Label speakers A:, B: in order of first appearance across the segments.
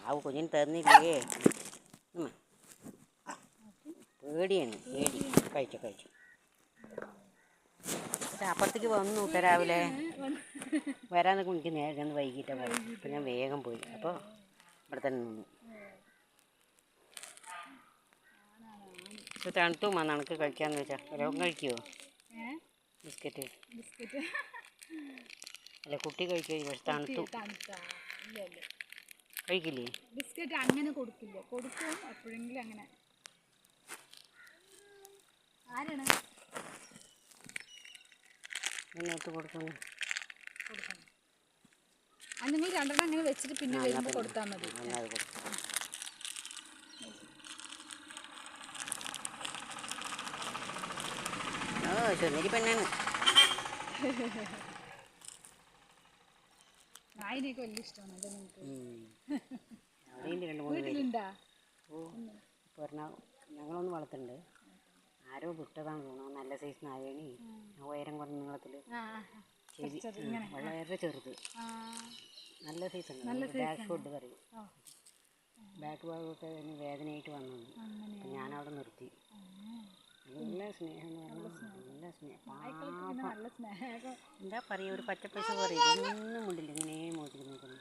A: ആ കുഞ്ഞിന് തന്നില്ലേ? പേടിയാണ്, പേടി. കഴിച്ചു കഴിച്ചു. അപ്പുറത്തേക്ക് വന്നു കേട്ടോ രാവിലെ. വരാനൊക്കെ എനിക്ക് നേരെ വൈകിട്ടാണ് പോയി. അപ്പം ഞാൻ വേഗം പോയി. അപ്പോൾ ഇവിടെ തന്നെ നിന്നു. ഇപ്പോൾ തണുത്തു വന്ന് അനക്ക് കഴിക്കാമെന്ന് വെച്ചാൽ രോഗം കഴിക്കുമോ? ബിസ്ക്കറ്റ് അല്ല കുട്ടി കഴിക്കുമോ? പക്ഷെ തണുത്തു കഴിക്കില്ലേ?
B: ബിസ്ക്കറ്റ് അങ്ങനെ കൊടുക്കില്ല, കൊടുക്കും എപ്പോഴെങ്കിലും അങ്ങനെ. ആരാണ്
A: എന്നിട്ട് കൊടുക്കുന്നു?
B: നിങ്ങൾ രണ്ടെണ്ണം അങ്ങനെ വെച്ചിട്ട് പിന്നെ വരുമ്പോൾ കൊടുത്താൽ മതി.
A: ഓ ചൊന്നരി പെണ്ണാണ്.
B: നായിനെയൊക്കെ വലിയ ഇഷ്ടമാണ്.
A: വീട്ടിലുണ്ടാ? ഓ പറഞ്ഞാൽ ഞങ്ങളൊന്ന് വളർത്തുന്നുണ്ട്. ആരോ വിട്ടതാണ് തോന്നുന്നു. നല്ല സൈസ് നായണി, ഉയരം കുറഞ്ഞ നീളത്തിൽ, ചെവി വളരെ ചെറുത്, നല്ല സൈസാണ്. ബാക്ക് ഫുഡ് പറയും. ബാക്ക് ഭാഗമൊക്കെ വേദനയായിട്ട് വന്നു. അപ്പം ഞാനവിടെ നിർത്തി. നല്ല സ്നേഹം എന്ന് പറഞ്ഞാൽ നല്ല സ്നേഹം. എന്താ പറയുക, ഒരു പച്ചപ്പശു പറയും. ഒന്നും മുണ്ടില്ല, ഇങ്ങനെ നോക്കി നോക്കുന്നു.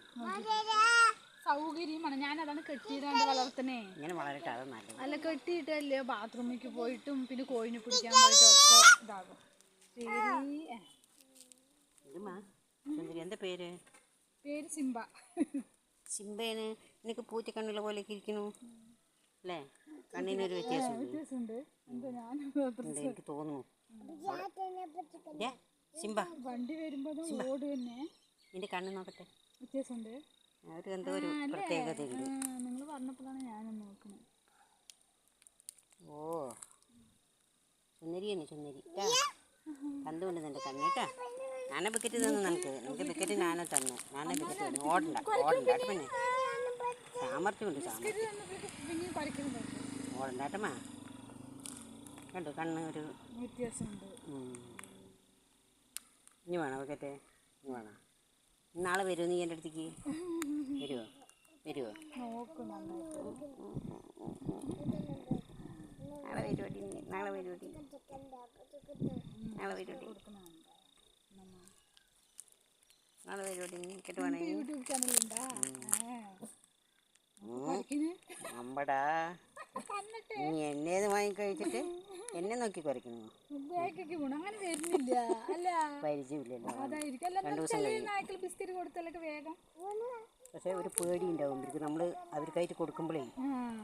B: സൗകര്യമാണ്. ഞാനതാണ് കെട്ടിയിടാണ്ട് വളർത്തണേ.
A: ഇങ്ങനെ വളരട്ടെ, അത് നല്ലത്.
B: അല്ല കെട്ടിയിട്ടല്ലേ ബാത്റൂമിലേക്ക് പോയിട്ടും പിന്നെ കോഴിനെ പിടിക്കാൻ പോയിട്ടും ഒക്കെ ഇതാകും.
A: ശരി. എന്താ പേര്?
B: പേര് സിംബ.
A: സിംബേന് എനിക്ക് പൂച്ചക്കണ്ണുള്ള പോലെയൊക്കെ ഇരിക്കുന്നു അല്ലേ? കണ്ണിനൊരു വ്യത്യാസമുണ്ട്. എനിക്ക് തോന്നുന്നു. സിംബ
B: വണ്ടി വരുമ്പോ റോഡ് തന്നെ
A: നിന്റെ കണ്ണ് നോക്കട്ടെ.
B: വ്യത്യാസമുണ്ട്.
A: അവർക്ക് എന്തോ ഒരു പ്രത്യേകതയുണ്ട്.
B: നിങ്ങൾ പറഞ്ഞപ്പോഴാണ് ഞാനും നോക്കുന്നത്.
A: ഓ ചുന്നരിയാണ്, ചുന്നരി. കണ്ടുകൊണ്ട് നിന്റെ കണ്ണേട്ടാ. ഞാനെ ബിക്കറ്റ് തന്നു നിനക്ക് ബിക്കറ്റ് ഞാനെ തന്നു. ഞാനെ ബിക്കറ്റ് തന്നു. ഓടണ്ട ഓടണ്ടാട്ട പിന്നെ സാമർഥ്യമുണ്ട്. ഓടണ്ടാട്ടമ്മ. കണ്ടു കണ്ണ് ഒരു
B: വ്യത്യാസമുണ്ട്.
A: ഇനി വേണോ ബിക്കറ്റ്? ഇനി വേണോ? നാളെ വരുമോ നീ എൻ്റെ അടുത്തേക്ക്? വരുമോ? വരുമോ? നാളെ വരുമോടി, നാളെ വരുമോടി, നാളെ വരുമോടി, നാളെ വരുമോടി. ബിക്കറ്റ് വേണേ?
B: യൂട്യൂബ് ചാനലുണ്ടാ?
A: അമ്പടാ, നീ എന്നേത് വാങ്ങിക്കഴിച്ചിട്ട് എന്നെ നോക്കി കുറയ്ക്കുന്നു.
B: അങ്ങനെ വരുന്നില്ല. അല്ല
A: പരിചയമില്ലല്ലോ.
B: 2 ദിവസം കഴിഞ്ഞ് ബിസ്ക്കറ്റ് കൊടുത്താലൊക്കെ വേഗം.
A: പക്ഷേ ഒരു പേടി ഉണ്ടാവും ഇവർക്ക്. നമ്മൾ അവർക്കായിട്ട് കൊടുക്കുമ്പോഴേ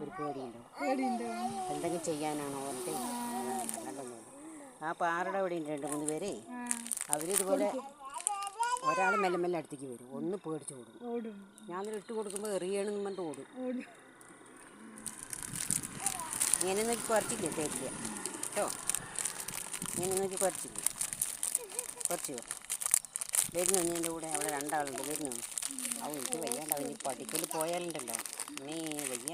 A: ഒരു പേടി ഉണ്ടാവും. എന്തെങ്കിലും ചെയ്യാനാണോ പറഞ്ഞിട്ട്. ആ പാറയുടെ അവിടെ ഉണ്ട് 2-3 പേരെ. അവരിതുപോലെ ഒരാൾ മെല്ലെ മെല്ലെ അടുത്തേക്ക് വരും. ഒന്ന് പേടിച്ച് ഓടും. ഞാനൊരു ഇട്ട് കൊടുക്കുമ്പോൾ എറിയണമെന്ന് പറഞ്ഞിട്ട് ഓടും. ഇങ്ങനെ നോക്കി കുറച്ചില്ലേ? തരില്ല കേട്ടോ. ഇങ്ങനെ നോക്കി കുറച്ചില്ലേ? കുറച്ച് വരുന്നു നീ എൻ്റെ കൂടെ. അവിടെ 2 ആളുണ്ട്. വരുന്നു. അവൻ എനിക്ക് വയ്യാണ്ട്. അവൻ പഠിക്കൽ പോയാലുണ്ടല്ലോ നീ വയ്യ.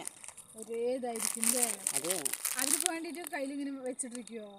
B: ഒരേതായിരിക്കും.
A: അതെ,
B: അവർക്ക് വേണ്ടിയിട്ട് കയ്യിലിങ്ങനെ വെച്ചിട്ടിരിക്കുവോ?